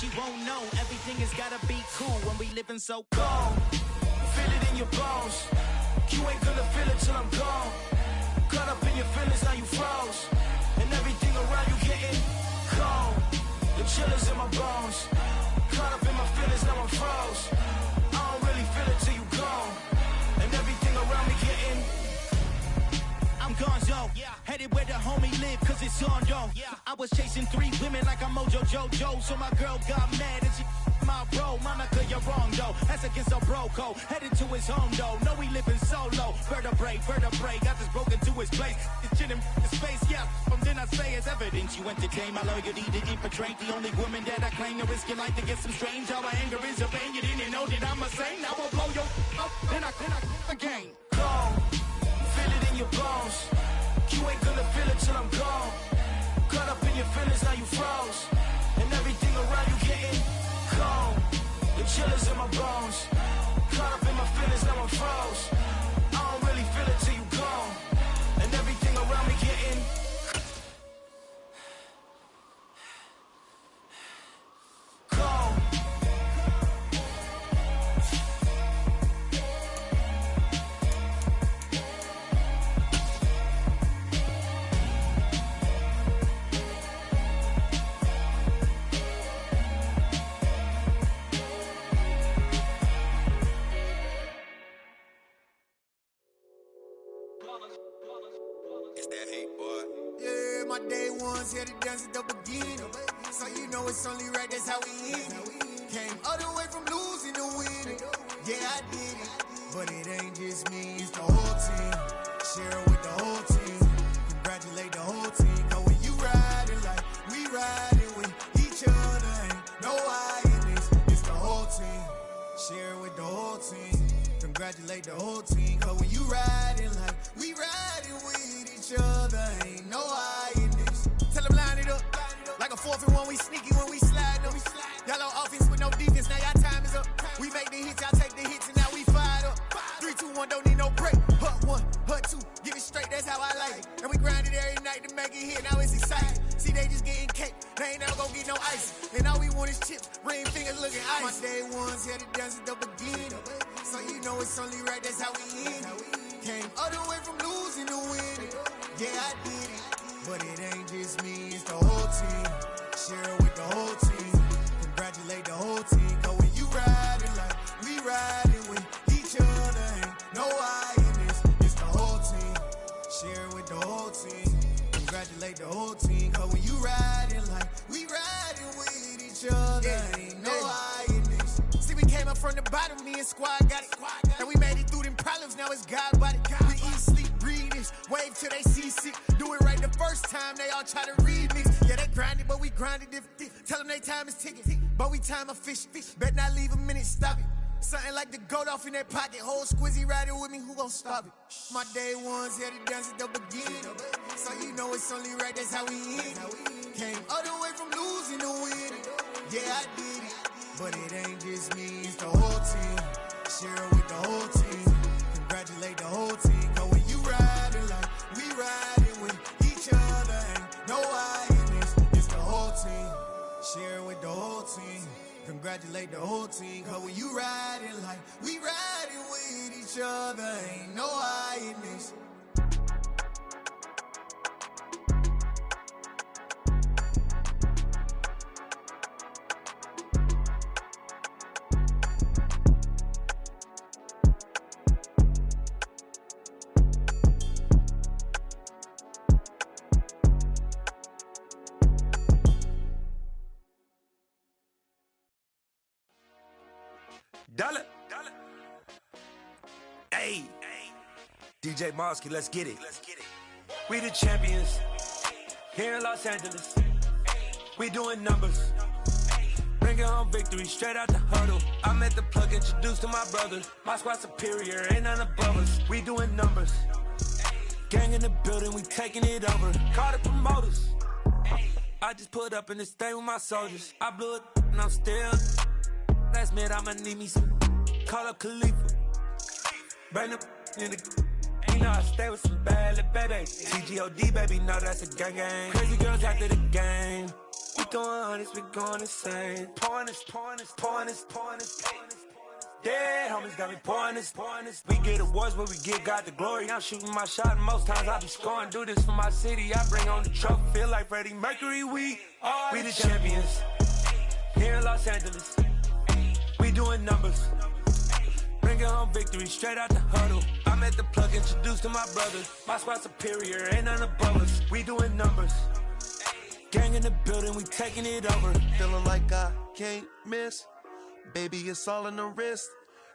she won't know. Everything has gotta be cool when we living so cold. Feel it in your bones. You ain't gonna feel it till I'm gone. Caught up in your feelings, now you froze. And everything around you getting cold. The chillers in my bones. Caught up in my feelings, now I'm froze. I don't really feel it till you gone. And everything around me getting I'm gonzo, headed where the homie live, cause it's on, yo. I was chasing 3 women like I'm Mojo Jojo, so my girl got mad and she my bro. Monica, you're wrong, though. That's against a bro code. Headed to his home, though. No, we living solo. Vertebrae, got this broken to his place. It's chilling his face, yeah. From then I say it's evidence. You entertain my loyalty to infiltrate the only woman that I claim to risk your life to get some strange. How my anger is a pain. You didn't know that I'm a saint. Now I'll blow your up, then I again. Go. Feel it in your bones. You ain't gonna feel it till I'm gone. Caught up in your feelings, now you froze. And everything around you getting cold. The chillers in my bones. Caught up in my feelings, now I'm froze. I don't really feel it till you gone. And everything around me getting cold. My day ones here to dance at the beginning. So you know it's only right, that's how we end it. Came all the way from losing to winning. Yeah, I did it. But it ain't just me, it's the whole team. Share it with the whole team. Congratulate the whole team. Cause when you riding like we riding with each other, ain't no I in this. It's the whole team. Share it with the whole team. Congratulate the whole team. Cause when you riding like we riding with each other, ain't no I in this. Tell them line it up. Like a 4th and 1, we sneaky when we slide them. Y'all on offense with no defense, now y'all time is up. We make the hits, y'all take the hits, and now we fired up. 3, 2, 1, don't need no break. Hut 1, hut 2, give it straight, that's how I like it. And we grind it every night to make it hit, now it's exciting. See, they just getting cake, they ain't never gonna get no ice. And all we want is chips, ring fingers looking ice. My day ones here to dance at the beginning. So you know it's only right, that's how we end it. Came all the way from losing to winning. Yeah, I did it. But it ain't just me, it's the whole team. Share it with the whole team. Congratulate the whole team. Cause when you riding like we riding with each other, ain't no I in this. It's the whole team. Share it with the whole team. Congratulate the whole team. Cause when you riding like we riding with each other, ain't no I in this. See, we came up from the bottom, me and squad got it. And we made it through them problems, now it's God body. We eat, sleep, breathe this, wave till they see sick. Do it right the first time, they all try to remix. Yeah, they grinded, but we grinded different. Tell them they time is ticking, but we time a fish. Bet not leave a minute, stop it. Something like the goat off in their pocket. Whole squizzy riding with me, who gon' stop it? My day ones here to dance at the beginning. So you know it's only right, that's how we end it. Came all the way from losing to winning. Yeah, I did it. But it ain't just me, it's the whole team. Share it with the whole team. Congratulate the whole team. Cause when you riding like we riding with each other, ain't no I in this. It's the whole team. Share it with the whole team. Congratulate the whole team. Cause when you riding like we riding with each other, ain't no I in this. Dollar. Hey. DJ Mosky, let's get it. We the champions here in Los Angeles. We doing numbers. Bringing home victory straight out the huddle. I'm at the plug, introduced to my brothers. My squad superior, ain't none above us. We doing numbers. Gang in the building, we taking it over. Call the promoters. I just put up in this thing with my soldiers. I blew it and I'm still. Last minute I'ma need me some. Call up Khalifa. Bring them in the. Ain't know I stay with some bad little baby. TGOD, baby, know that's a gang gang. Crazy girls after the game. We throwing hundreds, we going insane. Pouring this. Yeah, homies got me pouring this. We get awards, but we give God the glory. I'm shooting my shot, and most times I be scoring. Do this for my city, I bring on the trophy. Feel like Freddie Mercury, we the champions. Here in Los Angeles, we doing numbers. Bringing home victory straight out the huddle. I'm at the plug, introduced to my brothers. My squad superior, ain't none above us. We doing numbers. Gang in the building, we taking it over. Feeling like I can't miss. Baby, it's all in the wrist.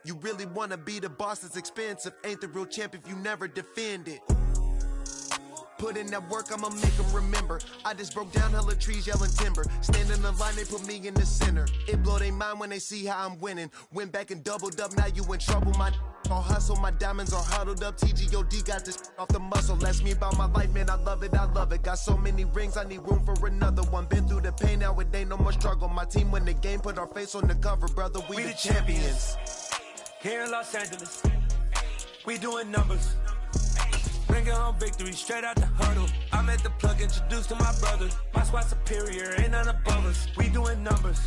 You really wanna be the boss, it's expensive. Ain't the real champ if you never defend it. Put in that work, I'ma make them remember. I just broke down hella trees, yelling timber. Stand in the line, they put me in the center. It blow their mind when they see how I'm winning. Went back and doubled up, now you in trouble. My all hustle, my diamonds are huddled up. TGOD got this off the muscle. That's me about my life, man, I love it. Got so many rings, I need room for another one. Been through the pain, now it ain't no more struggle. My team win the game, put our face on the cover, brother. We the champions. Here in Los Angeles, we doing numbers. Bringing home victory straight out the huddle. I'm at the plug, introduced to my brothers. My squad superior, ain't none above us. We doing numbers.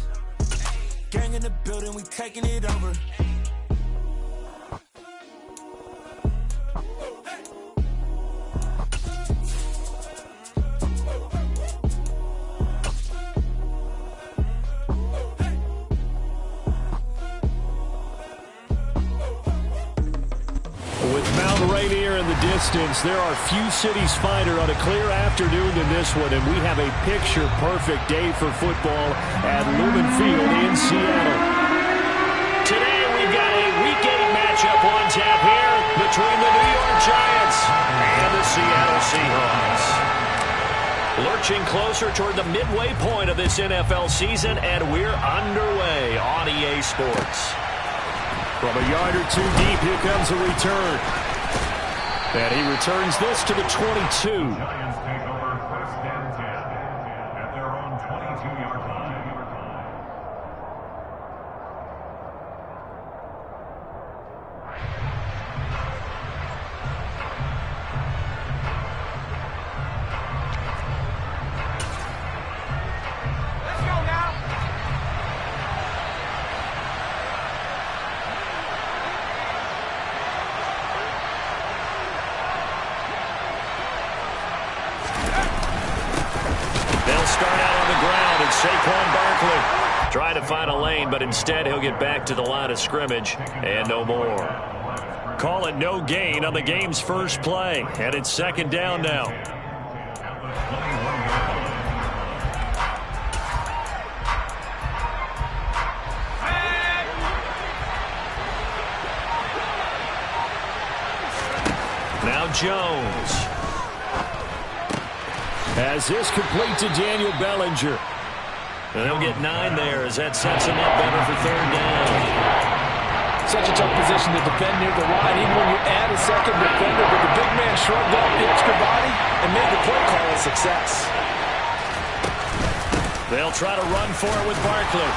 Gang in the building, we taking it over. In the distance, there are few cities finer on a clear afternoon than this one, and we have a picture-perfect day for football at Lumen Field in Seattle. Today we've got a Week 8 matchup on tap here between the New York Giants and the Seattle Seahawks. Lurching closer toward the midway point of this NFL season, and we're underway on EA Sports. From a yard or two deep, here comes a return. And he returns this to the 22. Giants take over first and 10 at their own 22-yard line. Let's go now. Start out on the ground, and Saquon Barkley trying to find a lane, but instead he'll get back to the line of scrimmage and no more. Call it no gain on the game's first play, and it's second down now. Now Jones. As this complete to Daniel Bellinger. And they'll get 9 there as that sets him up better for third down. Such a tough position to defend near the line, even when you add a second defender, but the big man shrugged off the extra body and made the play call a success. They'll try to run for it with Barkley.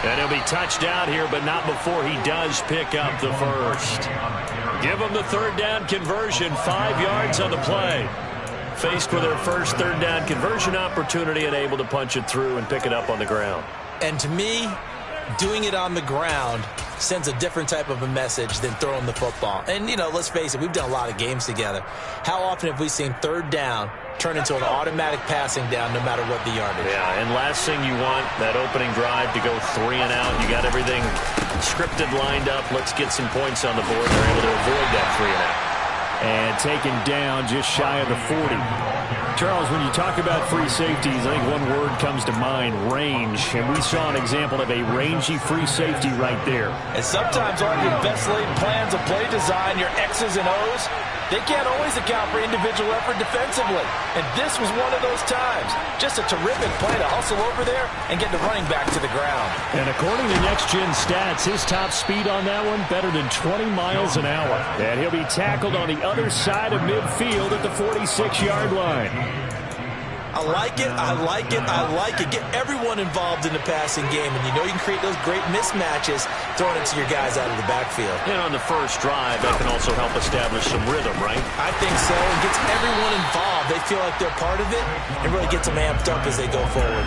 And he'll be touched out here, but not before he does pick up the first. Give him the third down conversion, 5 yards on the play. Faced with their first third down conversion opportunity and able to punch it through and pick it up on the ground. And to me, doing it on the ground sends a different type of a message than throwing the football. And, you know, let's face it, we've done a lot of games together. How often have we seen third down turn into an automatic passing down no matter what the yardage? Yeah, and last thing you want, that opening drive to go 3 and out. You got everything scripted, lined up. Let's get some points on the board. They're able to avoid that 3 and out. And taken down just shy of the 40. Charles, when you talk about free safeties, I think one word comes to mind, range. And we saw an example of a rangy free safety right there. And sometimes all your best laid plans of play design, your X's and O's, they can't always account for individual effort defensively. And this was one of those times. Just a terrific play to hustle over there and get the running back to the ground. And according to Next Gen Stats, his top speed on that one, better than 20 miles an hour. And he'll be tackled on the other side of midfield at the 46-yard line. I like it, I like it, I like it. Get everyone involved in the passing game, and you know you can create those great mismatches throwing it to your guys out of the backfield. And on the first drive, that can also help establish some rhythm, right? I think so. It gets everyone involved. They feel like they're part of it, and really gets them amped up as they go forward.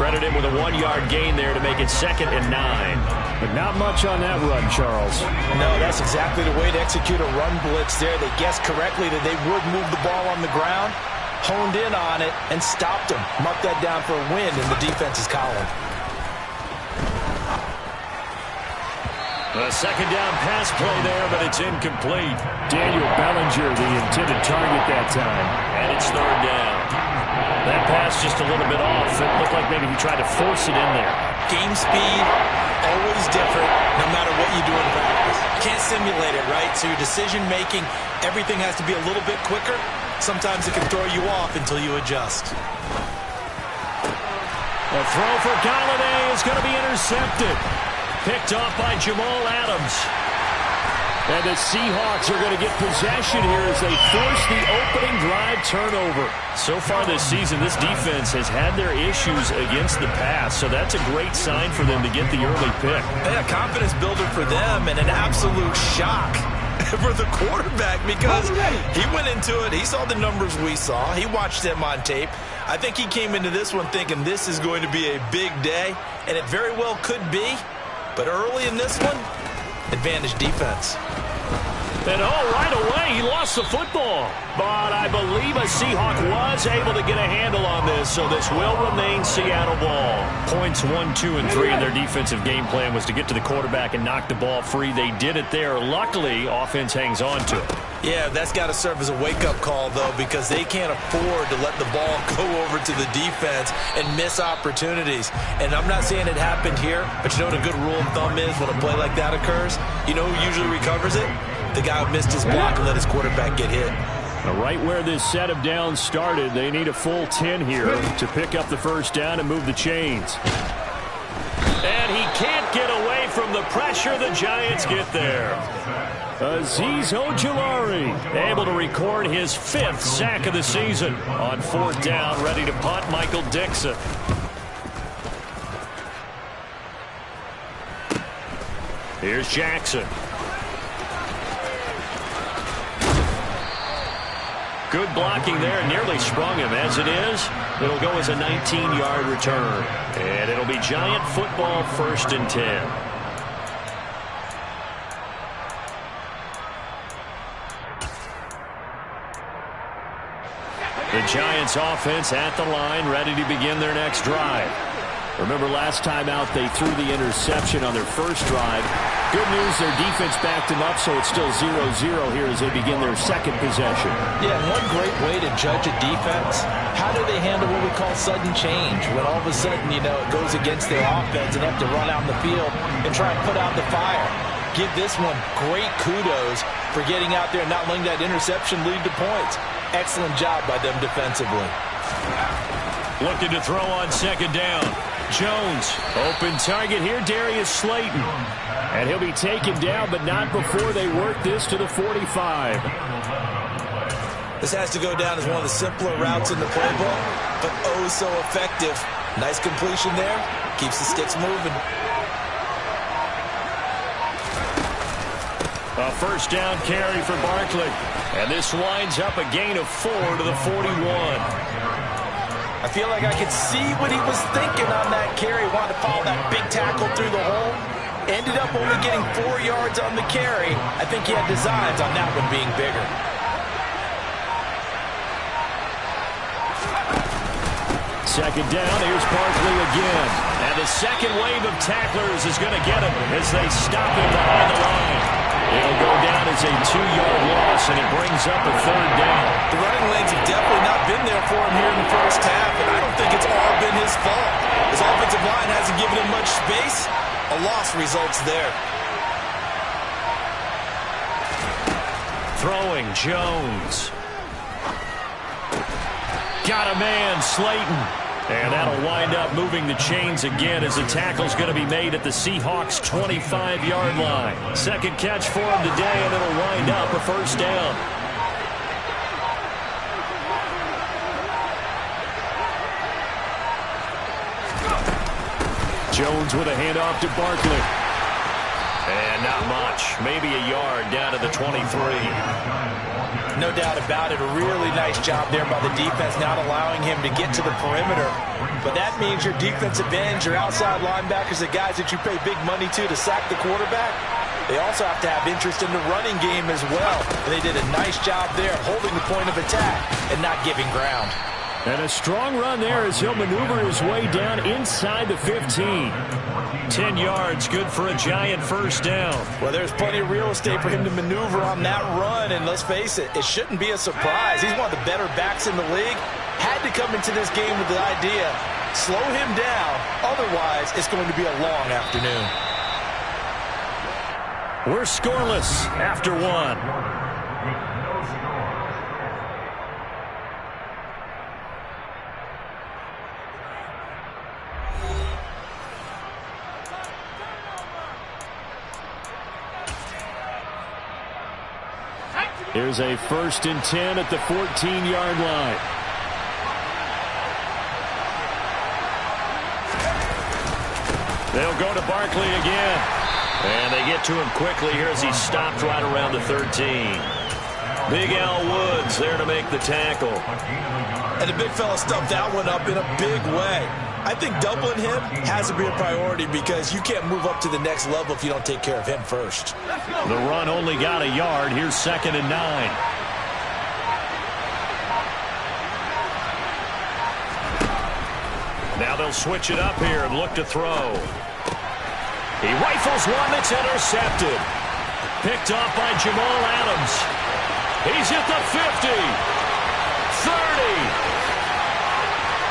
Credit him with a 1-yard gain there to make it 2nd and 9. But not much on that run, Charles. No, that's exactly the way to execute a run blitz there. They guessed correctly that they would move the ball on the ground, honed in on it, and stopped them. Mark that down for a win in the defense's column. A second down pass play there, but it's incomplete. Daniel Bellinger, the intended target that time. And it's 3rd down. That pass just a little bit off. It looked like maybe he tried to force it in there. Game speed, always different, no matter what you do in practice. You can't simulate it, right? So your decision-making, everything has to be a little bit quicker. Sometimes it can throw you off until you adjust. A throw for Galladay is going to be intercepted. Picked off by Jamal Adams. And the Seahawks are going to get possession here as they force the opening drive turnover. So far this season, this defense has had their issues against the pass, so that's a great sign for them to get the early pick. Yeah, confidence builder for them and an absolute shock for the quarterback because he went into it. He saw the numbers we saw. He watched them on tape. I think he came into this one thinking this is going to be a big day, and it very well could be. But early in this one, advantage defense. And right away, he lost the football. But I believe a Seahawk was able to get a handle on this, so this will remain Seattle ball. Points 1, 2, and 3 in their defensive game plan was to get to the quarterback and knock the ball free. They did it there. Luckily, offense hangs on to it. Yeah, that's got to serve as a wake-up call, though, because they can't afford to let the ball go over to the defense and miss opportunities. And I'm not saying it happened here, but you know what a good rule of thumb is when a play like that occurs? You know who usually recovers it? The guy who missed his block and let his quarterback get hit. Now, right where this set of downs started, they need a full 10 here to pick up the first down and move the chains. And he can't get away from the pressure. The Giants get there. Azeez Ojulari able to record his 5th sack of the season. On 4th down, ready to punt, Michael Dixon. Here's Jackson. Good blocking there, nearly sprung him. As it is, it'll go as a 19-yard return. And it'll be Giant football, 1st and 10. The Giants offense at the line, ready to begin their next drive. Remember last time out they threw the interception on their first drive. Good news, their defense backed them up, so it's still 0-0 here as they begin their second possession. Yeah, one great way to judge a defense, how do they handle what we call sudden change? When all of a sudden, you know, it goes against their offense and they have to run out in the field and try and put out the fire. Give this one great kudos for getting out there and not letting that interception lead to points. Excellent job by them defensively. Looking to throw on 2nd down. Jones, open target here, Darius Slayton. And he'll be taken down, but not before they work this to the 45. This has to go down as one of the simpler routes in the playbook, but oh so effective. Nice completion there. Keeps the sticks moving. A 1st down carry for Barkley. And this winds up a gain of 4 to the 41. I feel like I could see what he was thinking on that carry. Wanted to follow that big tackle through the hole. Ended up only getting 4 yards on the carry. I think he had designs on that one being bigger. Second down, here's Barkley again. And the second wave of tacklers is going to get him as they stop him behind the line. It'll go down as a 2-yard loss, and it brings up a 3rd down. The running lanes have definitely not been there for him here in the first half, and I don't think it's all been his fault. His offensive line hasn't given him much space. A loss results there. Throwing, Jones. Got a man, Slayton. And that'll wind up moving the chains again as the tackle's going to be made at the Seahawks' 25-yard line. Second catch for him today, and it'll wind up a 1st down. Jones with a handoff to Barkley. And not much. Maybe a yard down to the 23. No doubt about it. A really nice job there by the defense, not allowing him to get to the perimeter. But that means your defensive ends, your outside linebackers, the guys that you pay big money to sack the quarterback, they also have to have interest in the running game as well. And they did a nice job there holding the point of attack and not giving ground. And a strong run there as he'll maneuver his way down inside the 15. 10 yards, good for a giant first down. Well, there's plenty of real estate for him to maneuver on that run. And let's face it, it shouldn't be a surprise. He's one of the better backs in the league. Had to come into this game with the idea, slow him down. Otherwise, it's going to be a long afternoon. We're scoreless after one. Here's a 1st and 10 at the 14-yard line. They'll go to Barkley again. And they get to him quickly here as he stopped right around the 13. Big Al Woods there to make the tackle. And the big fella stuffed that one up in a big way. I think doubling him has to be a priority because you can't move up to the next level if you don't take care of him first. The run only got a yard. Here's 2nd and 9. Now they'll switch it up here and look to throw. He rifles one that's intercepted. Picked off by Jamal Adams. He's at the 50. 30.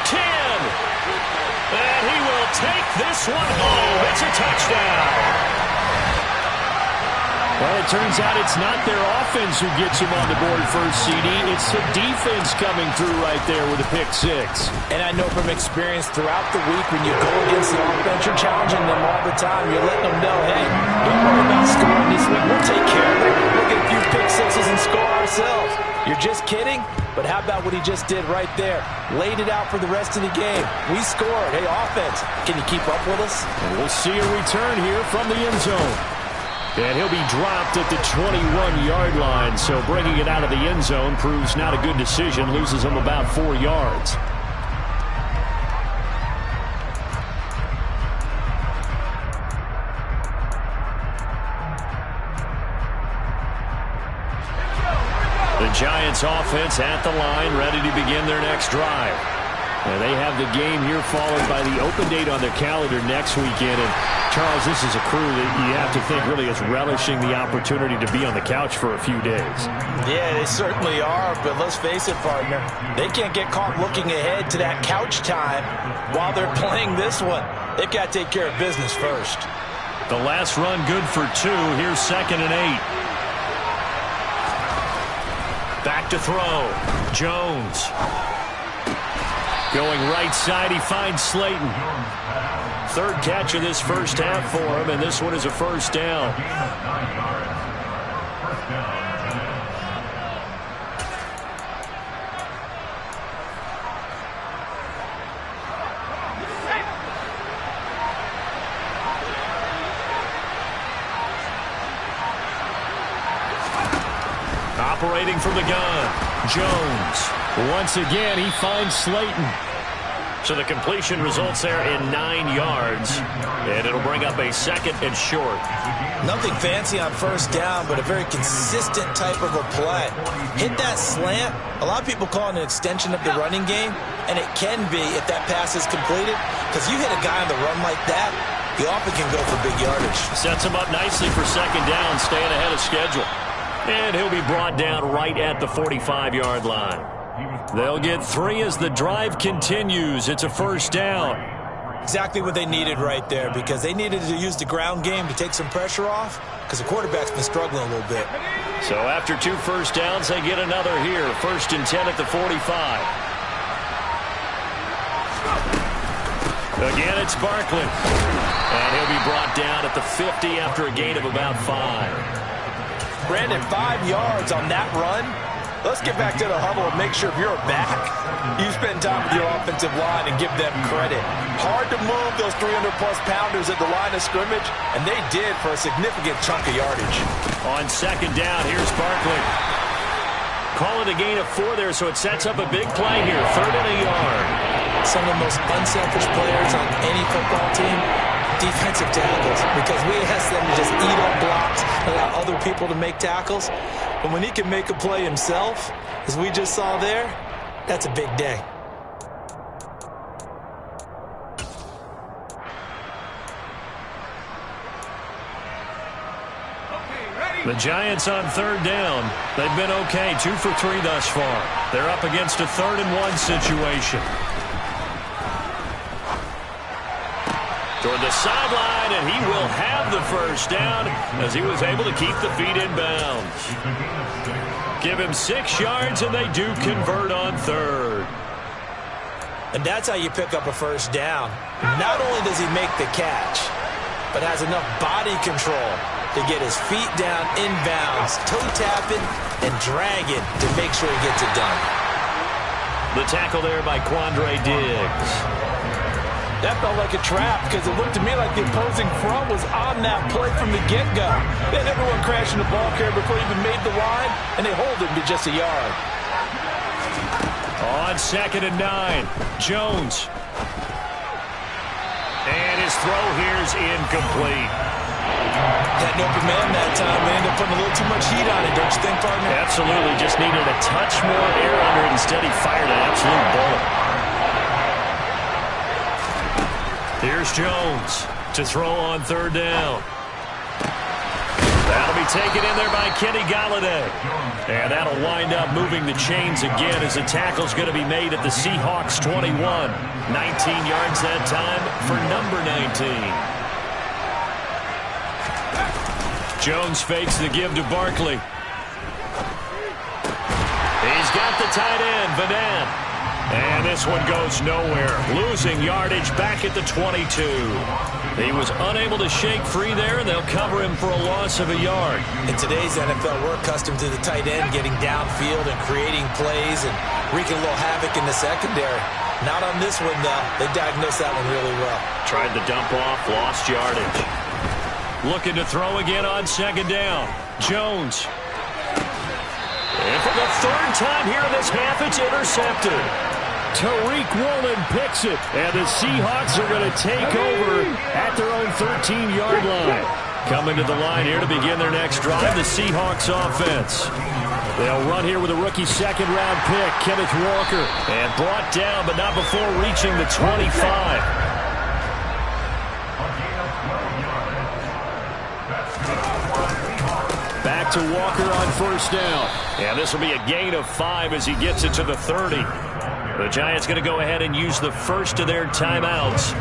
10. And he will take this one home. It's a touchdown. Well, it turns out it's not their offense who gets him on the board first, CD. It's the defense coming through right there with a pick six. And I know from experience throughout the week when you go against the offense, you're challenging them all the time. You're letting them know, hey, don't worry about scoring this week. We'll take care of it. We'll get a few pick sixes and score ourselves. You're just kidding? But how about what he just did right there? Laid it out for the rest of the game. We scored. Hey, offense, can you keep up with us? And we'll see a return here from the end zone. And he'll be dropped at the 21-yard line, so bringing it out of the end zone proves not a good decision, loses him about 4 yards. The Giants offense at the line, ready to begin their next drive. And they have the game here followed by the open date on their calendar next weekend. And Charles, this is a crew that you have to think really is relishing the opportunity to be on the couch for a few days. Yeah, they certainly are, but let's face it, partner. They can't get caught looking ahead to that couch time while they're playing this one. They've got to take care of business first. The last run good for 2. Here's 2nd and 8. Back to throw. Jones. Going right side, he finds Slayton. 3rd catch of this first half for him, and this one is a first down. Operating from the gun, Jones. Once again, he finds Slayton. So the completion results there in 9 yards, and it'll bring up a 2nd and short. Nothing fancy on first down, but a very consistent type of a play. Hit that slant. A lot of people call it an extension of the running game, and it can be if that pass is completed, because you hit a guy on the run like that, he often can go for big yardage. Sets him up nicely for 2nd down, staying ahead of schedule. And he'll be brought down right at the 45-yard line. They'll get 3 as the drive continues. It's a first down. Exactly what they needed right there, because they needed to use the ground game to take some pressure off, because the quarterback's been struggling a little bit. So after 2 first downs, they get another here. 1st and 10 at the 45. Again, it's Barkley. And he'll be brought down at the 50 after a gain of about 5. Brandon, 5 yards on that run. let's get back to the huddle and make sure if you're a back, you spend time with your offensive line and give them credit. Hard to move those 300-plus pounders at the line of scrimmage, and they did for a significant chunk of yardage. On second down, here's Barkley. Call it a gain of 4 there, so it sets up a big play here. 3rd and a yard. Some of the most unselfish players on any football team, defensive tackles, because we ask them to just eat up blocks, allow other people to make tackles. But when he can make a play himself, as we just saw there, that's a big day. The Giants on 3rd down. They've been okay, 2 for 3 thus far. They're up against a 3rd and 1 situation. Toward the sideline, and he will have the first down as he was able to keep the feet in bounds. Give him 6 yards, and they do convert on 3rd. And that's how you pick up a first down. Not only does he make the catch, but has enough body control to get his feet down inbounds, toe tapping, and dragging to make sure he gets it done. The tackle there by Quandre Diggs. That felt like a trap because it looked to me like the opposing front was on that play from the get-go. They had everyone crashing the ball carrier before he even made the line, and they hold him to just a yard. On 2nd and 9, Jones. And his throw here is incomplete. Had an open man that time. They ended up putting a little too much heat on it, don't you think, partner? Absolutely. Just needed a touch more air under it. Instead, he fired an absolute bullet. Here's Jones to throw on 3rd down. That'll be taken in there by Kenny Golladay. And that'll wind up moving the chains again as the tackle's going to be made at the Seahawks 21. 19 yards that time for number 19. Jones fakes the give to Barkley. He's got the tight end, Vanette. And this one goes nowhere. Losing yardage back at the 22. He was unable to shake free there, and they'll cover him for a loss of a yard. In today's NFL, we're accustomed to the tight end getting downfield and creating plays and wreaking a little havoc in the secondary. Not on this one, though. They diagnosed that one really well. Tried the dump off, lost yardage. Looking to throw again on 2nd down. Jones. And for the 3rd time here in this half, it's intercepted. Tariq Woolen picks it, and the Seahawks are going to take over at their own 13-yard line. Coming to the line here to begin their next drive, the Seahawks offense. They'll run here with a rookie 2nd-round pick, Kenneth Walker, and brought down, but not before reaching the 25. Back to Walker on 1st down. And this will be a gain of 5 as he gets it to the 30. The Giants going to go ahead and use the first of their timeouts.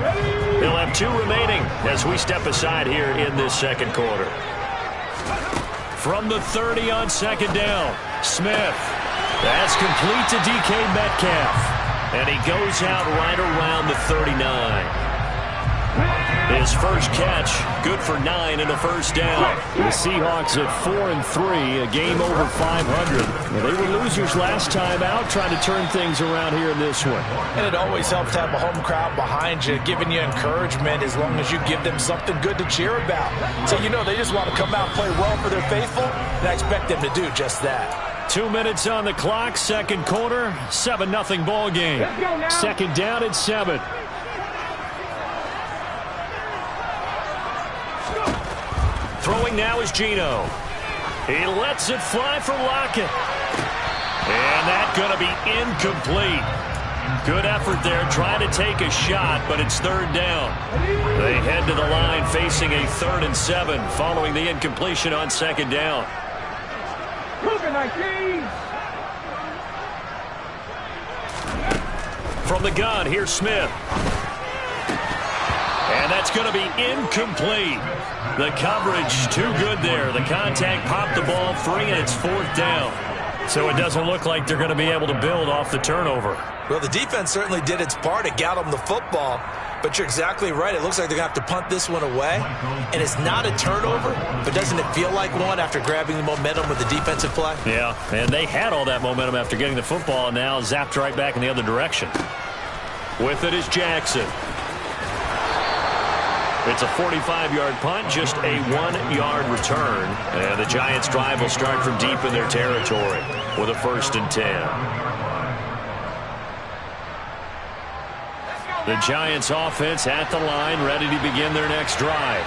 They'll have 2 remaining as we step aside here in this 2nd quarter. From the 30 on 2nd down, Smith. That's complete to DK Metcalf. And he goes out right around the 39. His first catch, good for 9 and a first down. The Seahawks at 4-3, a game over 500. Well, they were losers last time out, trying to turn things around here in this one. And it always helps to have a home crowd behind you, giving you encouragement as long as you give them something good to cheer about. So you know they just want to come out and play well for their faithful, and I expect them to do just that. 2 minutes on the clock, 2nd quarter, 7-0 ball game. 2nd down at 7. Throwing now is Geno. He lets it fly for Lockett. And that's going to be incomplete. Good effort there, trying to take a shot, but it's 3rd down. They head to the line facing a 3rd and 7 following the incompletion on 2nd down. From the gun, here's Smith. And that's going to be incomplete. The coverage too good there. The contact popped the ball free, and it's 4th down. So it doesn't look like they're going to be able to build off the turnover. Well, the defense certainly did its part. It got them the football. But you're exactly right. It looks like they're going to have to punt this one away. And it's not a turnover, but doesn't it feel like one after grabbing the momentum with the defensive play? Yeah, and they had all that momentum after getting the football, and now zapped right back in the other direction. With it is Jackson. It's a 45-yard punt, just a 1-yard return. And the Giants' drive will start from deep in their territory with a 1st and 10. The Giants' offense at the line, ready to begin their next drive.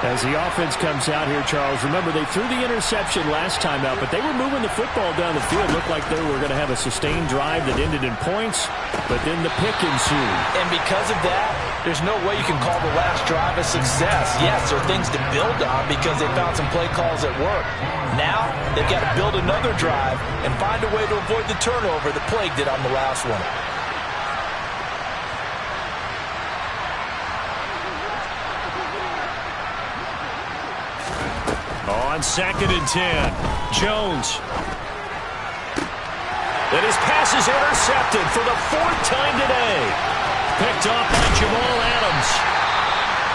As the offense comes out here, Charles, remember they threw the interception last time out, but they were moving the football down the field. Looked like they were going to have a sustained drive that ended in points, but then the pick ensued. And because of that, there's no way you can call the last drive a success. Yes, there are things to build on because they found some play calls at work. Now they've got to build another drive and find a way to avoid the turnover that plagued it on the last one. On 2nd and 10, Jones. And his pass is intercepted for the 4th time today. Picked off by Jamal Adams.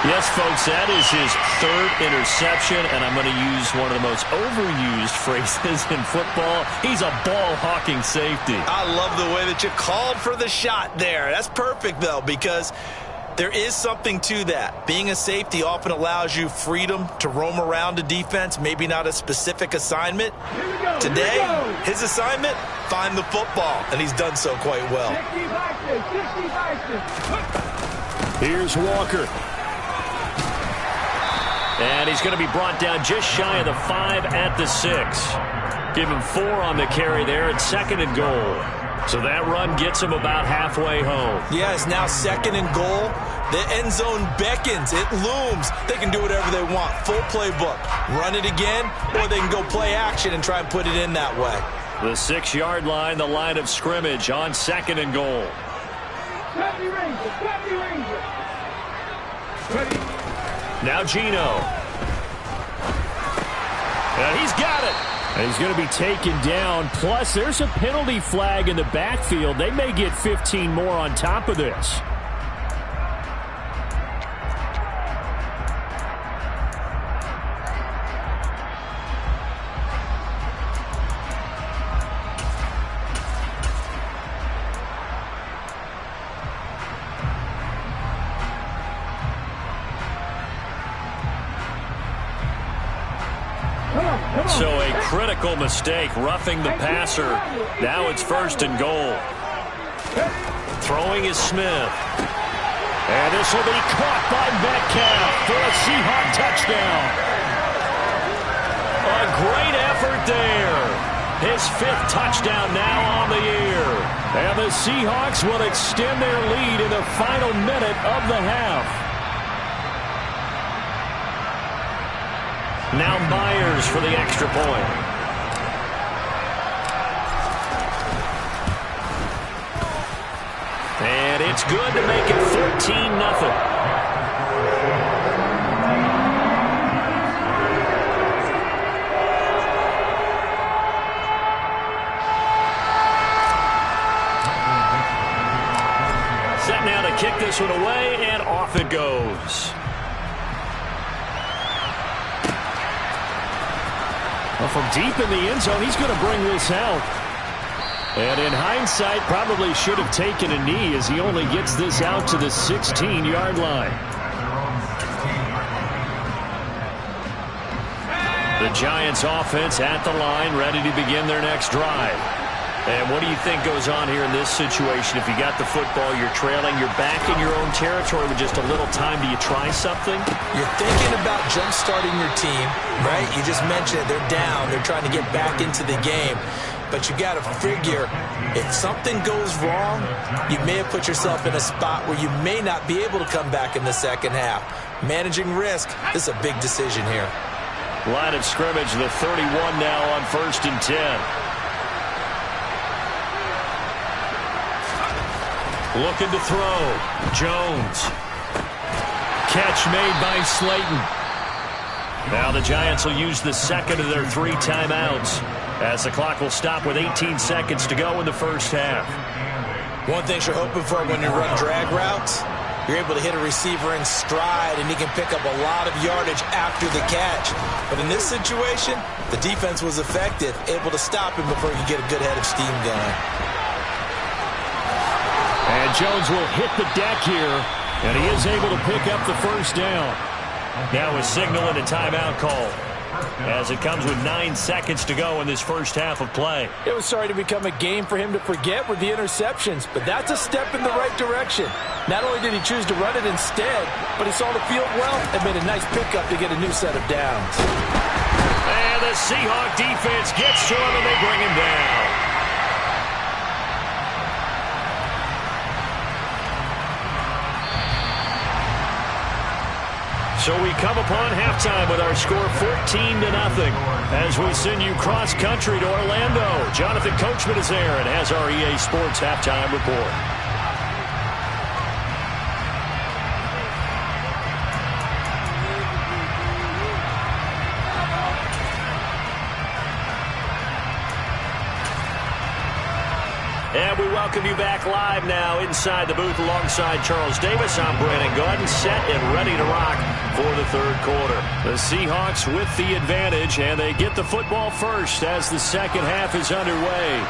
Yes, folks, that is his 3rd interception, and I'm going to use one of the most overused phrases in football. He's a ball-hawking safety. I love the way that you called for the shot there. That's perfect, though, because there is something to that. Being a safety often allows you freedom to roam around a defense, maybe not a specific assignment. Today, his assignment, find the football, and he's done so quite well. Here's Walker. And he's going to be brought down just shy of the 5 at the 6. Give him 4 on the carry there at 2nd and goal. So that run gets him about halfway home. Yeah, it's now 2nd and goal. The end zone beckons. It looms. They can do whatever they want. Full playbook. Run it again, or they can go play action and try and put it in that way. The 6-yard line, the line of scrimmage on 2nd and goal. Now Gino. And he's got it. And he's going to be taken down. Plus, there's a penalty flag in the backfield. They may get 15 more on top of this. So a critical mistake, roughing the passer. Now it's 1st and goal. Throwing is Smith. And this will be caught by Metcalf for a Seahawk touchdown. A great effort there. His 5th touchdown now on the year. And the Seahawks will extend their lead in the final minute of the half. Now Myers for the extra point. And it's good to make it 14-0. Set now to kick this one away, and off it goes. Well, from deep in the end zone, he's going to bring this out. And in hindsight, probably should have taken a knee as he only gets this out to the 16-yard line. The Giants offense at the line, ready to begin their next drive. And what do you think goes on here in this situation? If you got the football, you're trailing, you're back in your own territory with just a little time. Do you try something? You're thinking about jump-starting your team, right? You just mentioned it. They're down. They're trying to get back into the game. But you got to figure, if something goes wrong, you may have put yourself in a spot where you may not be able to come back in the second half. Managing risk, this is a big decision here. Line of scrimmage, the 31 now on 1st and 10. Looking to throw. Jones. Catch made by Slayton. Now the Giants will use the 2nd of their 3 timeouts as the clock will stop with 18 seconds to go in the first half. One thing you're hoping for when you run drag routes, You're able to hit a receiver in stride, and he can pick up a lot of yardage after the catch. But in this situation, the defense was effective, able to stop him before he could get a good head of steam going. And Jones will hit the deck here, and he is able to pick up the first down. Now a signal and a timeout call, as it comes with 9 seconds to go in this first half of play. It was starting to become a game for him to forget with the interceptions, but that's a step in the right direction. Not only did he choose to run it instead, but he saw the field well and made a nice pickup to get a new set of downs. And the Seahawk defense gets to him, and they bring him down. So we come upon halftime with our score 14-0 as we send you cross-country to Orlando. Jonathan Coachman is there and has our EA Sports halftime report. And we welcome you back live now inside the booth alongside Charles Davis. I'm Brandon Gordon, set and ready to rock for the third quarter. The Seahawks with the advantage, and they get the football first as the second half is underway.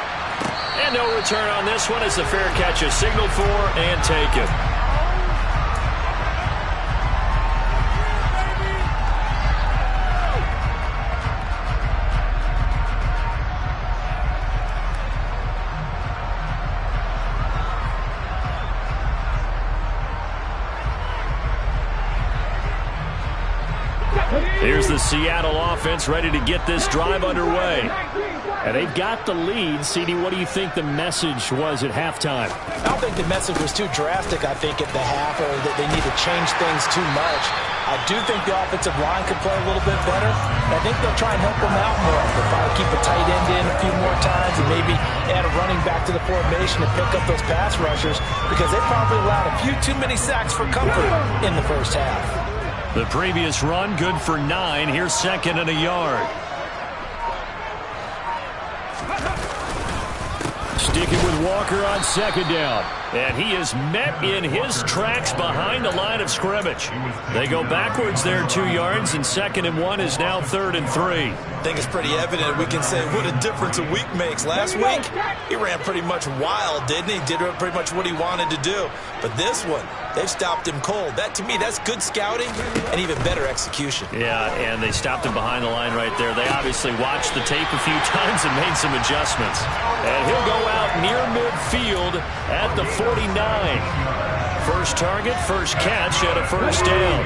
And no return on this one as the fair catch is signaled for and taken. Here's the Seattle offense ready to get this drive underway. And they've got the lead. CD, what do you think the message was at halftime? I don't think the message was too drastic, I think, at the half, or that they need to change things too much. I do think the offensive line could play a little bit better. I think they'll try and help them out more. They'll probably keep a tight end in a few more times and maybe add a running back to the formation and pick up those pass rushers, because they probably allowed a few too many sacks for comfort in the first half. The previous run, good for 9. Here's second and a yard. Sticking with Walker on second down. And he is met in his tracks behind the line of scrimmage. They go backwards there 2 yards, and 2nd and 1 is now 3rd and 3. I think it's pretty evident. We can say what a difference a week makes. Last week, he ran pretty much wild, didn't he? Did pretty much what he wanted to do. But this one, they've stopped him cold. That, to me, that's good scouting and even better execution. Yeah, and they stopped him behind the line right there. They obviously watched the tape a few times and made some adjustments. And he'll go out near midfield at the 49. First target, first catch, and a first down.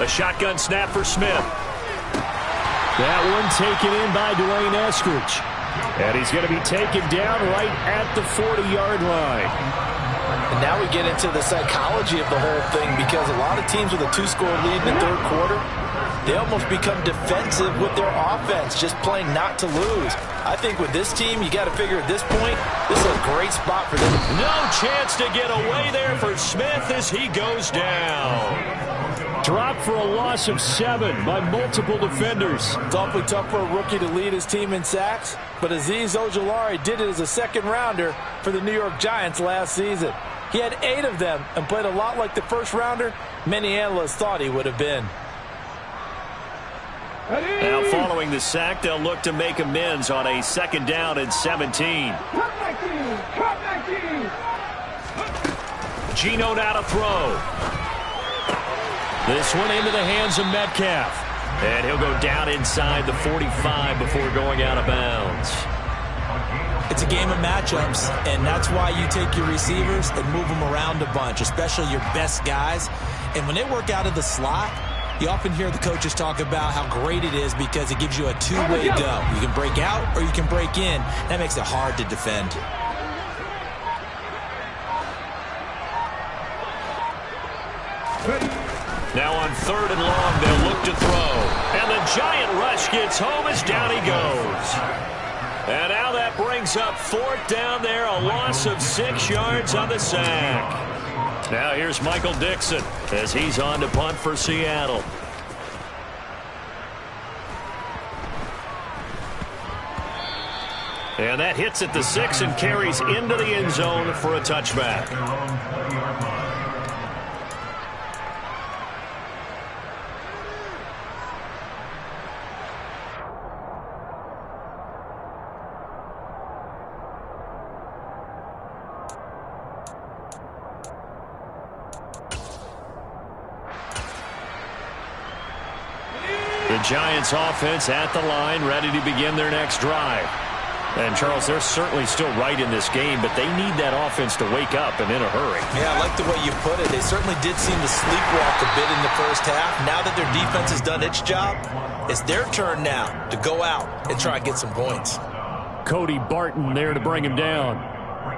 A shotgun snap for Smith. That one taken in by Dwayne Eskridge. And he's going to be taken down right at the 40-yard line. And now we get into the psychology of the whole thing, because a lot of teams with a 2-score lead in the third quarter, they almost become defensive with their offense, just playing not to lose. I think with this team, you got to figure at this point, this is a great spot for them. No chance to get away there for Smith as he goes down. Dropped for a loss of 7 by multiple defenders. It's awfully tough for a rookie to lead his team in sacks, but Azeez Ojulari did it as a second-rounder for the New York Giants last season. He had 8 of them and played a lot like the first-rounder many analysts thought he would have been. Now following the sack, they'll look to make amends on a 2nd down and 17. Geno now to throw. This one into the hands of Metcalf. And he'll go down inside the 45 before going out of bounds. It's a game of matchups, and that's why you take your receivers and move them around a bunch, especially your best guys. And when they work out of the slot, you often hear the coaches talk about how great it is because it gives you a two-way go. You can break out or you can break in. That makes it hard to defend. Now on 3rd and long, they'll look to throw. And the giant rush gets home as down he goes. And now that brings up 4th down there, a loss of 6 yards on the sack. Now here's Michael Dixon as he's on to punt for Seattle. And that hits at the 6 and carries into the end zone for a touchback. The Giants offense at the line, ready to begin their next drive. And, Charles, they're certainly still right in this game, but they need that offense to wake up and in a hurry. Yeah, I like the way you put it. They certainly did seem to sleepwalk a bit in the first half. Now that their defense has done its job, it's their turn now to go out and try and get some points. Cody Barton there to bring him down.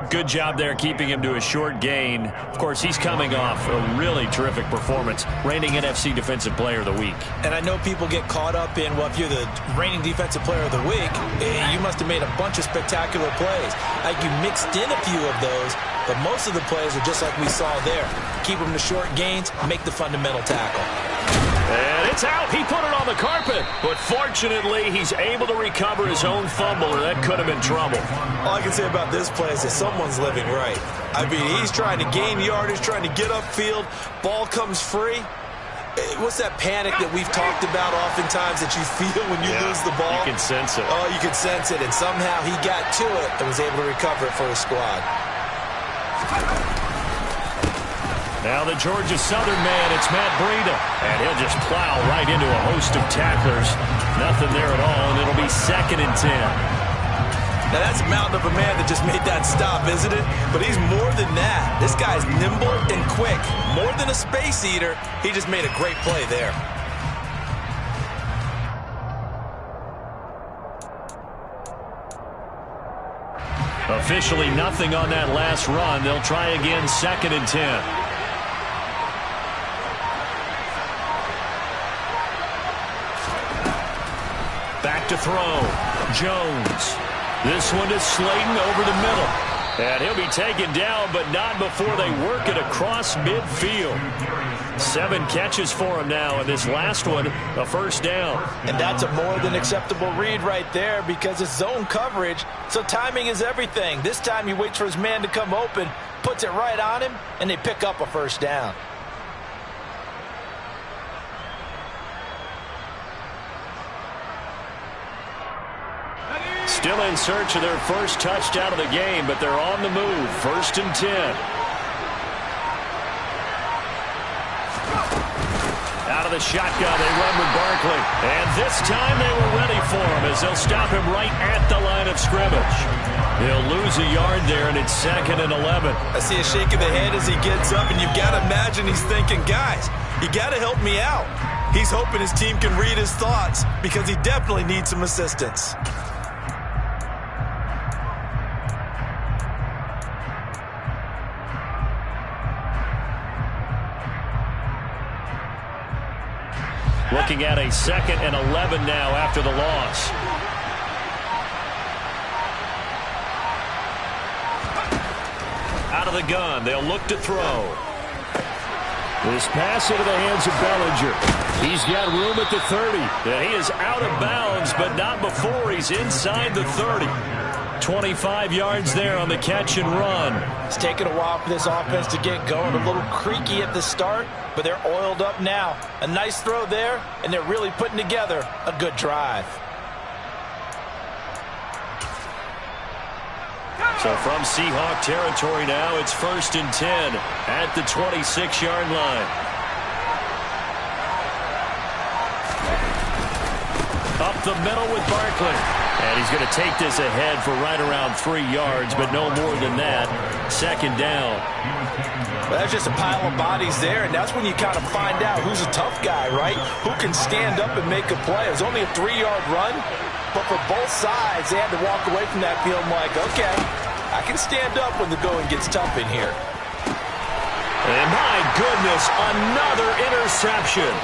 Good job there keeping him to a short gain. Of course, he's coming off a really terrific performance, reigning NFC Defensive Player of the Week. And I know people get caught up in, well, if you're the reigning Defensive Player of the Week, you must have made a bunch of spectacular plays. Like you mixed in a few of those, but most of the plays are just like we saw there. Keep them to short gains, make the fundamental tackle. And it's out. He put it on the carpet. But fortunately, he's able to recover his own fumble, or that could have been trouble. All I can say about this play is that someone's living right. I mean, he's trying to gain yardage, trying to get upfield. Ball comes free. What's that panic that we've talked about oftentimes that you feel when you lose the ball? You can sense it. Oh, you can sense it. And somehow he got to it and was able to recover it for his squad. Now the Georgia Southern man, it's Matt Breida. And he'll just plow right into a host of tacklers. Nothing there at all, and it'll be 2nd and 10. Now that's a mountain of a man that just made that stop, isn't it? But he's more than that. This guy's nimble and quick. More than a space eater, he just made a great play there. Officially nothing on that last run. They'll try again, 2nd and 10. Back to throw. Jones. This one is Slayton over the middle. And he'll be taken down, but not before they work it across midfield. 7 catches for him now, and this last one, a first down. And that's a more than acceptable read right there because it's zone coverage, so timing is everything. This time he waits for his man to come open, puts it right on him, and they pick up a first down. Still in search of their first touchdown of the game, but they're on the move. 1st and 10. Out of the shotgun, they run with Barkley. And this time they were ready for him as they'll stop him right at the line of scrimmage. They'll lose a yard there, and it's 2nd and 11. I see a shake of the head as he gets up, and you've got to imagine he's thinking, guys, you got to help me out. He's hoping his team can read his thoughts because he definitely needs some assistance. Looking at a 2nd and 11 now after the loss. Out of the gun, they'll look to throw. This pass into the hands of Bellinger. He's got room at the 30. And he is out of bounds, but not before he's inside the 30. 25 yards there on the catch and run. It's taken a while for this offense to get going. A little creaky at the start, but they're oiled up now. A nice throw there, and they're really putting together a good drive. So from Seahawk territory now, it's 1st and 10 at the 26-yard line. Up the middle with Barkley. And he's going to take this ahead for right around 3 yards, but no more than that. 2nd down. Well, that's just a pile of bodies there, and that's when you kind of find out who's a tough guy, right? Who can stand up and make a play. It was only a 3-yard run, but for both sides, they had to walk away from that field like, okay, I can stand up when the going gets tough in here. And my goodness, another interception.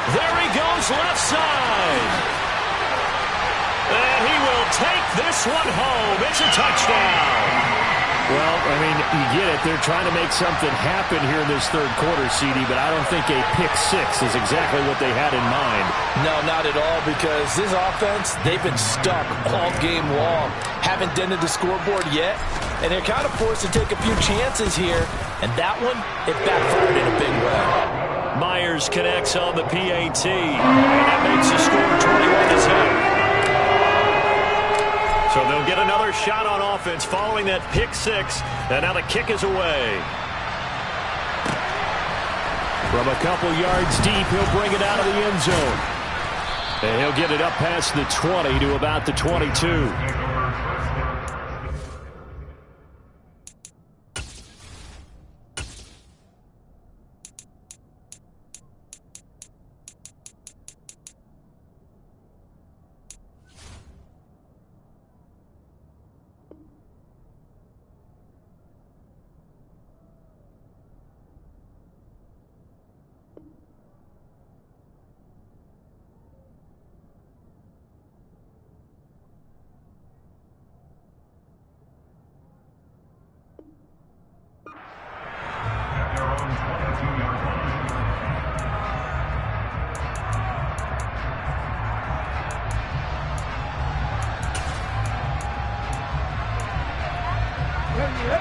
There he goes left side. And he will take this one home. It's a touchdown. Well, I mean, you get it. They're trying to make something happen here in this third quarter, CD, but I don't think a pick six is exactly what they had in mind. No, not at all, because this offense, they've been stuck all game long. Haven't dented the scoreboard yet, and they're kind of forced to take a few chances here, and that one, it backfired in a big way. Myers connects on the PAT, and that makes the score 21-0. So they'll get another shot on offense following that pick six, and now the kick is away. From a couple yards deep, he'll bring it out of the end zone. And he'll get it up past the 20 to about the 22.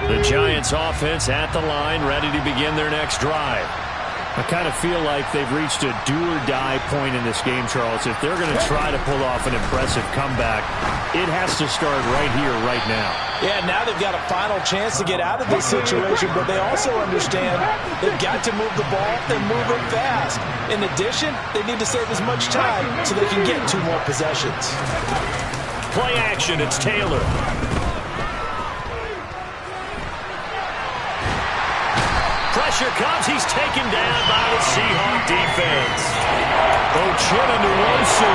The Giants offense at the line, ready to begin their next drive. I kind of feel like they've reached a do-or-die point in this game, Charles. If they're going to try to pull off an impressive comeback, it has to start right here, right now. Yeah, now they've got a final chance to get out of this situation, but they also understand they've got to move the ball and move it fast. In addition, they need to save as much time so they can get 2 more possessions. Play action, it's Taylor. Pressure comes. He's taken down by the Seahawk defense. Uchenna-Nwosu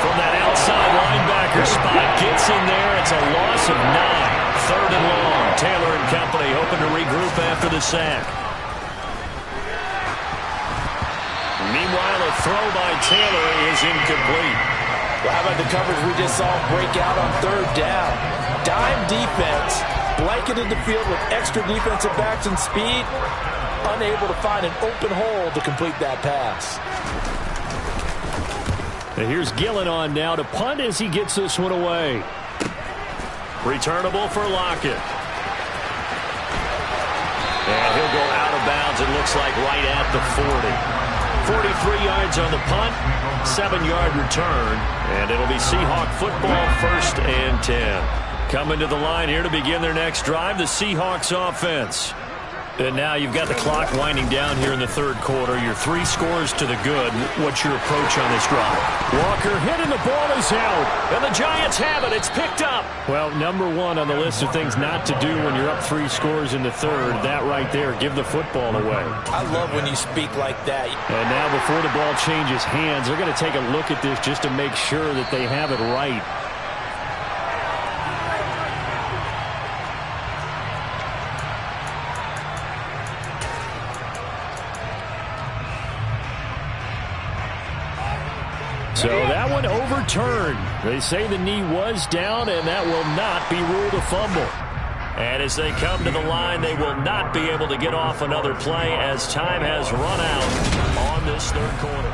from that outside linebacker spot gets in there. It's a loss of 9. Third and long. Taylor and company hoping to regroup after the sack. Meanwhile, a throw by Taylor is incomplete. Well, how about the coverage we just saw break out on third down? Dime defense, blanketed the field with extra defensive backs and speed. Unable to find an open hole to complete that pass. And here's Gillen on now to punt as he gets this one away. Returnable for Lockett. And he'll go out of bounds, it looks like right at the 40. 43 yards on the punt, 7-yard return, and it'll be Seahawk football, 1st and 10. Coming to the line here to begin their next drive, the Seahawks offense. And now you've got the clock winding down here in the third quarter. Your 3 scores to the good. What's your approach on this drive? Walker hit and the ball is out. And the Giants have it. It's picked up. Well, number 1 on the list of things not to do when you're up 3 scores in the third. That right there, give the football away. I love when you speak like that. And now before the ball changes hands, they're going to take a look at this just to make sure that they have it right. So that one overturned. They say the knee was down, and that will not be ruled a fumble. And as they come to the line, they will not be able to get off another play as time has run out on this third quarter.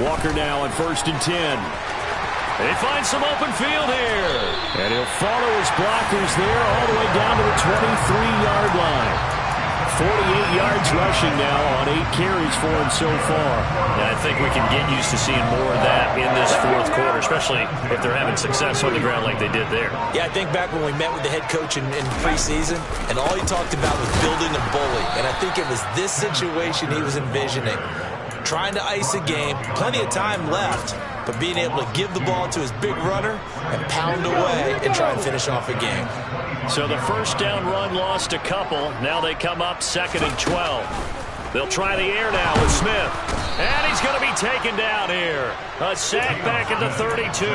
Walker now on 1st and 10. They find some open field here. And he'll follow his blockers there all the way down to the 23-yard line. 48 yards rushing now on 8 carries for him so far. And I think we can get used to seeing more of that in this fourth quarter, especially if they're having success on the ground like they did there. Yeah, I think back when we met with the head coach in preseason, and all he talked about was building a bully. And I think it was this situation he was envisioning. Trying to ice a game, plenty of time left, but being able to give the ball to his big runner and pound away and try and finish off a game. So the first down run lost a couple. Now they come up 2nd and 12. They'll try the air now with Smith. And he's going to be taken down here. A sack back at the 32.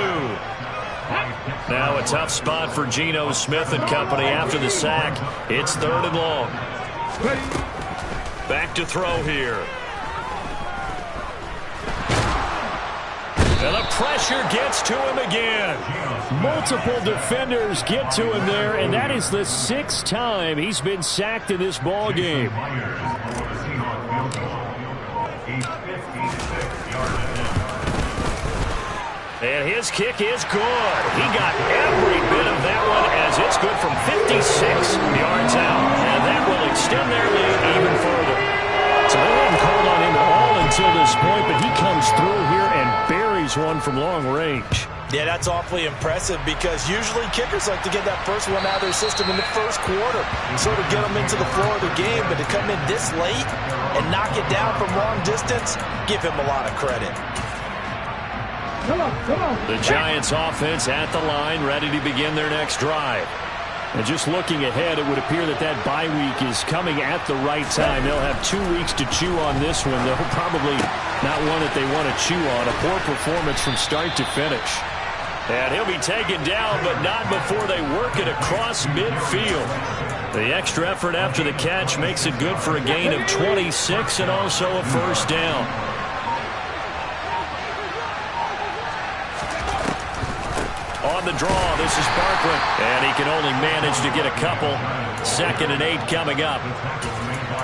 Now a tough spot for Geno Smith and company after the sack. It's 3rd and long. Back to throw here. And the pressure gets to him again. Multiple defenders get to him there, and that is the 6th time he's been sacked in this ball game. And his kick is good. He got every bit of that one as it's good from 56 yards out. And that will extend their lead even further. So they haven't called on him at all until this point, but he comes through here and buries one from long range. Yeah, that's awfully impressive because usually kickers like to get that first one out of their system in the first quarter and sort of get them into the flow of the game. But to come in this late and knock it down from long distance, give him a lot of credit. The Giants offense at the line, ready to begin their next drive. And just looking ahead, it would appear that bye week is coming at the right time. They'll have 2 weeks to chew on this one. They'll probably not one that they want to chew on. A poor performance from start to finish. And he'll be taken down, but not before they work it across midfield. The extra effort after the catch makes it good for a gain of 26 and also a first down. On the draw, this is Barkley. And he can only manage to get a couple. 2nd and 8 coming up.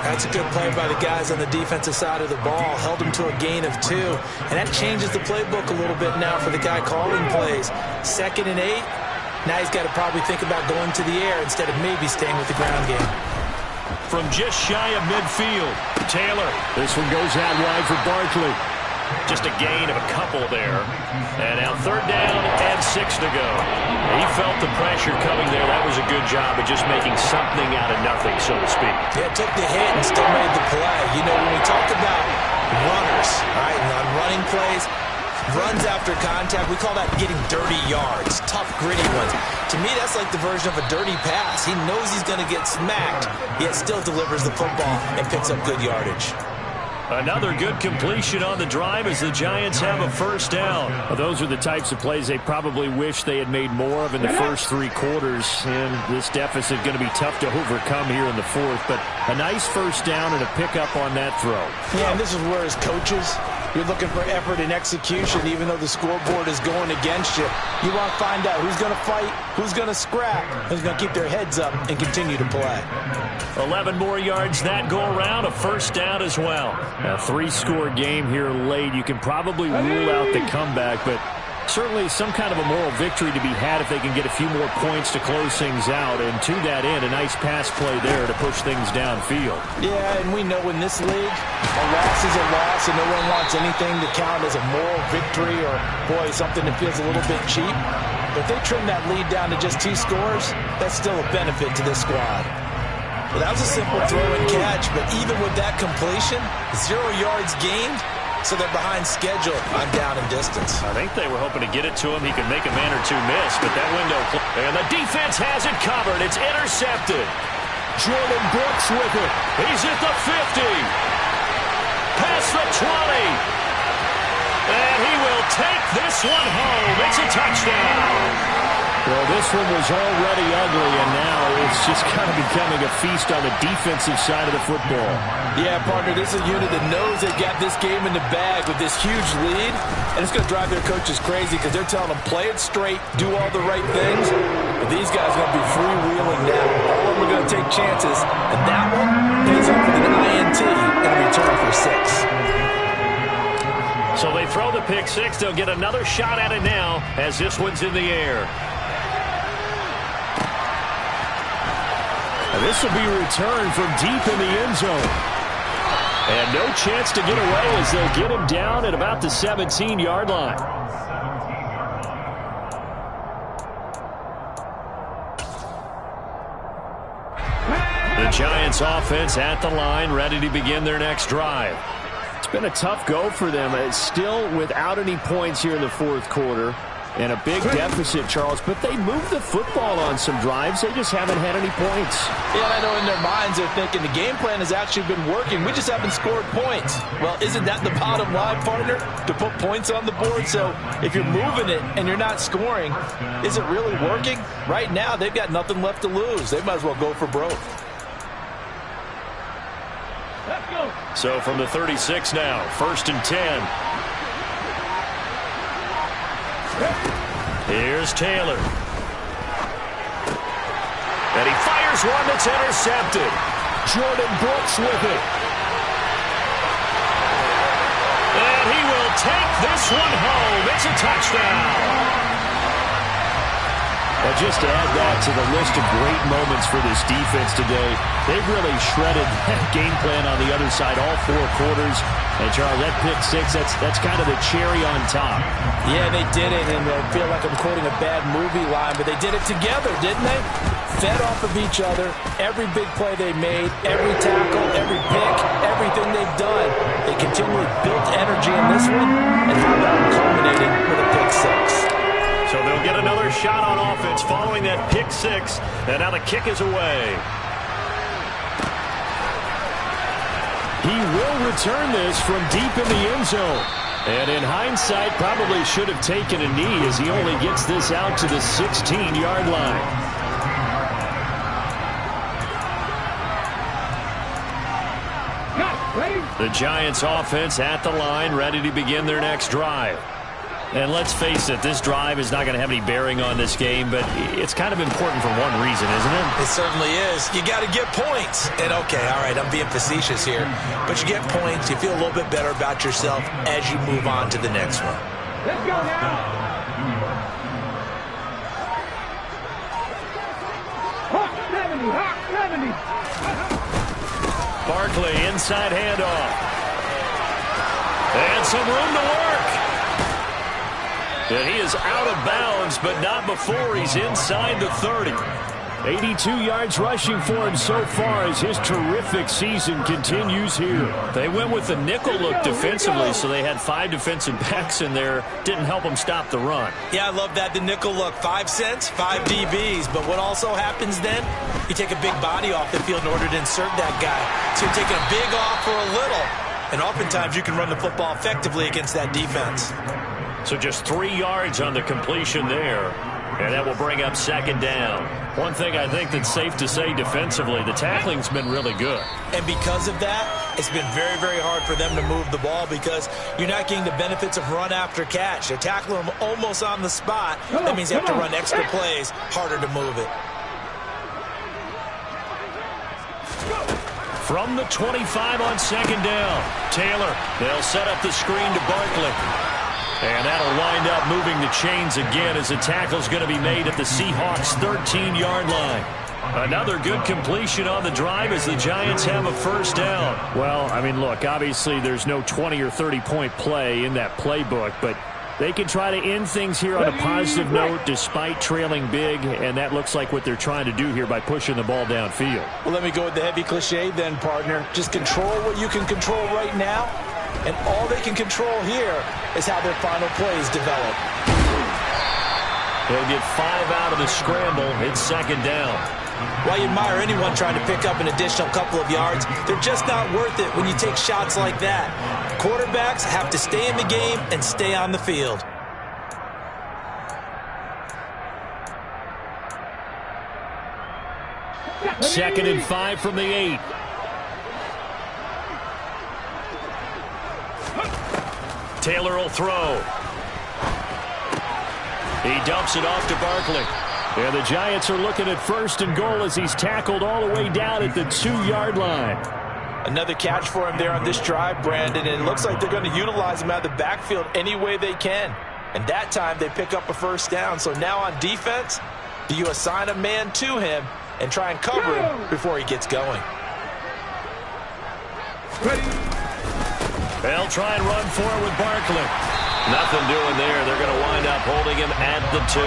That's a good play by the guys on the defensive side of the ball. Held him to a gain of 2. And that changes the playbook a little bit now for the guy calling plays. 2nd and 8. Now he's got to probably think about going to the air instead of maybe staying with the ground game. From just shy of midfield, Taylor. This one goes out wide for Barkley. Just a gain of a couple there. And now 3rd down and 6 to go. He felt the pressure coming there. That was a good job of just making something out of nothing, so to speak. Yeah, took the hit and still made the play. You know, when we talk about runners, right, and on running plays, runs after contact, we call that getting dirty yards, tough, gritty ones. To me, that's like the version of a dirty pass. He knows he's going to get smacked, yet still delivers the football and picks up good yardage. Another good completion on the drive as the Giants have a first down. Well, those are the types of plays they probably wish they had made more of in the first 3 quarters. And this deficit going to be tough to overcome here in the 4th. But a nice first down and a pickup on that throw. Yeah, and this is where as coaches, you're looking for effort and execution even though the scoreboard is going against you. You want to find out who's going to fight, who's going to scrap, who's going to keep their heads up and continue to play. 11 more yards that go around, a first down as well. A 3-score game here late. You can probably rule out the comeback, but certainly some kind of a moral victory to be had if they can get a few more points to close things out. And to that end, a nice pass play there to push things downfield. Yeah, and we know in this league, a loss is a loss, and no one wants anything to count as a moral victory or, boy, something that feels a little bit cheap. But if they trim that lead down to just 2 scores, that's still a benefit to this squad. Well, that was a simple throw and catch, but even with that completion, 0 yards gained, so they're behind schedule on down and distance. I think they were hoping to get it to him. He could make a man or 2 miss, but that window... And the defense has it covered. It's intercepted. Jordan Brooks with it. He's at the 50. Past the 20. And he will take this one home. It's a touchdown. Well, this one was already ugly, and now it's just kind of becoming a feast on the defensive side of the football. Yeah, partner, this is a unit that knows they've got this game in the bag with this huge lead, and it's going to drive their coaches crazy because they're telling them, play it straight, do all the right things, but these guys are going to be freewheeling now. All of them are going to take chances, and that one pays up with an INT and a return for 6. So they throw the pick 6. They'll get another shot at it now as this one's in the air. And this will be returned from deep in the end zone. And no chance to get away as they'll get him down at about the 17-yard line. The Giants offense at the line, ready to begin their next drive. It's been a tough go for them. It's still without any points here in the 4th quarter. And a big deficit, Charles, but they moved the football on some drives. They just haven't had any points. Yeah, I know in their minds they're thinking the game plan has actually been working. We just haven't scored points. Well, isn't that the bottom line, partner? To put points on the board? So if you're moving it and you're not scoring, is it really working? Right now, they've got nothing left to lose. They might as well go for broke. Let's go. So from the 36 now, 1st and 10. Here's Taylor. And he fires one that's intercepted. Jordan Brooks with it. And he will take this one home. It's a touchdown. Well, just to add that to the list of great moments for this defense today, they've really shredded that game plan on the other side all 4 quarters. And, Charles, that pick 6, that's kind of the cherry on top. Yeah, they did it, and I feel like I'm quoting a bad movie line, but they did it together, didn't they? Fed off of each other, every big play they made, every tackle, every pick, everything they've done. They continually built energy in this one, and how about culminating with a pick 6. So they'll get another shot on offense following that pick 6, and now the kick is away. He will return this from deep in the end zone. And in hindsight, probably should have taken a knee as he only gets this out to the 16-yard line. The Giants offense at the line, ready to begin their next drive. And let's face it, this drive is not going to have any bearing on this game, but it's kind of important for one reason, isn't it? It certainly is. You got to get points. And, okay, all right, I'm being facetious here. But you get points, you feel a little bit better about yourself as you move on to the next one. Let's go now. Hawk 70, Hawk 70. Barkley, inside handoff. And some room to work. And he is out of bounds, but not before he's inside the 30. 82 yards rushing for him so far as his terrific season continues here. They went with the nickel look defensively, so they had 5 defensive backs in there. Didn't help them stop the run. Yeah, I love that, the nickel look. 5 cents, 5 DBs. But what also happens then, you take a big body off the field in order to insert that guy. So you're taking a big off for a little. And oftentimes you can run the football effectively against that defense. So just 3 yards on the completion there. And that will bring up second down. One thing I think that's safe to say defensively, the tackling's been really good. And because of that, it's been very, very hard for them to move the ball because you're not getting the benefits of run after catch. They're tackling them almost on the spot. That means you have to run extra plays, harder to move it. From the 25 on second down, Taylor, they'll set up the screen to Barkley. And that'll wind up moving the chains again as the tackle's going to be made at the Seahawks' 13-yard line. Another good completion on the drive as the Giants have a first down. Well, I mean, look, obviously there's no 20 or 30-point play in that playbook, but they can try to end things here on a positive note despite trailing big, and that looks like what they're trying to do here by pushing the ball downfield. Well, let me go with the heavy cliche then, partner. Just control what you can control right now. And all they can control here is how their final plays develop. They'll get 5 out of the scramble. It's second down. While you admire anyone trying to pick up an additional couple of yards, they're just not worth it when you take shots like that. Quarterbacks have to stay in the game and stay on the field. Second and 5 from the 8. Taylor will throw. He dumps it off to Barkley. And the Giants are looking at first and goal as he's tackled all the way down at the 2-yard line. Another catch for him there on this drive, Brandon, and it looks like they're going to utilize him out of the backfield any way they can. And that time they pick up a first down. So now on defense, do you assign a man to him and try and cover him before he gets going? They'll try and run for it with Barkley. Nothing doing there. They're going to wind up holding him at the 2.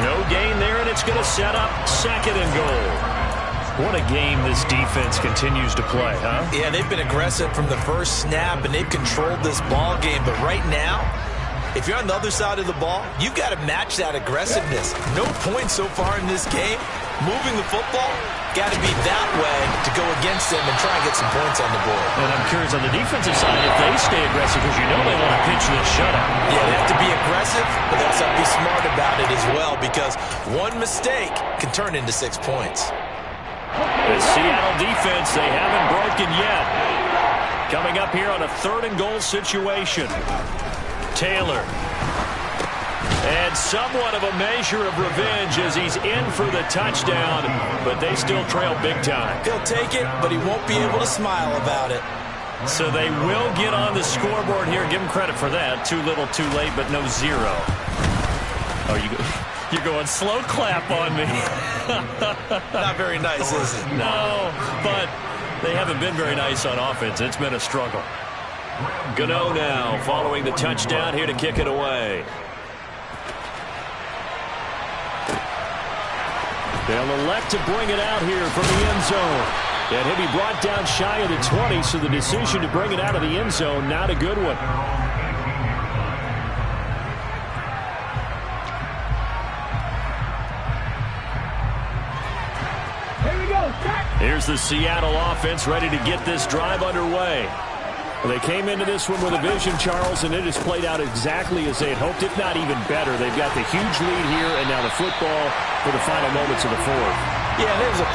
No gain there, and it's going to set up second and goal. What a game this defense continues to play, huh? Yeah, they've been aggressive from the first snap, and they've controlled this ball game. But right now, if you're on the other side of the ball, you've got to match that aggressiveness. No points so far in this game. Moving the football, got to be that way to go against them and try and get some points on the board. And I'm curious on the defensive side if they stay aggressive because you know they want to pitch this shutout. Yeah, they have to be aggressive, but they also have to be smart about it as well because one mistake can turn into 6 points. The Seattle defense, they haven't broken yet. Coming up here on a 3rd and goal situation. Taylor. And somewhat of a measure of revenge as he's in for the touchdown, but they still trail big time. He'll take it, but he won't be able to smile about it. So they will get on the scoreboard here. Give him credit for that. Too little, too late, but no zero. Oh, you're going slow clap on me. Not very nice, is it? No, but they haven't been very nice on offense. It's been a struggle. Gano now following the touchdown here to kick it away. They'll elect to bring it out here from the end zone. And he'll be brought down shy of the 20, so the decision to bring it out of the end zone, not a good one. Here we go. Here's the Seattle offense ready to get this drive underway. Well, they came into this one with a vision, Charles, and it has played out exactly as they had hoped, if not even better. They've got the huge lead here, and now the football for the final moments of the fourth. Yeah, there's a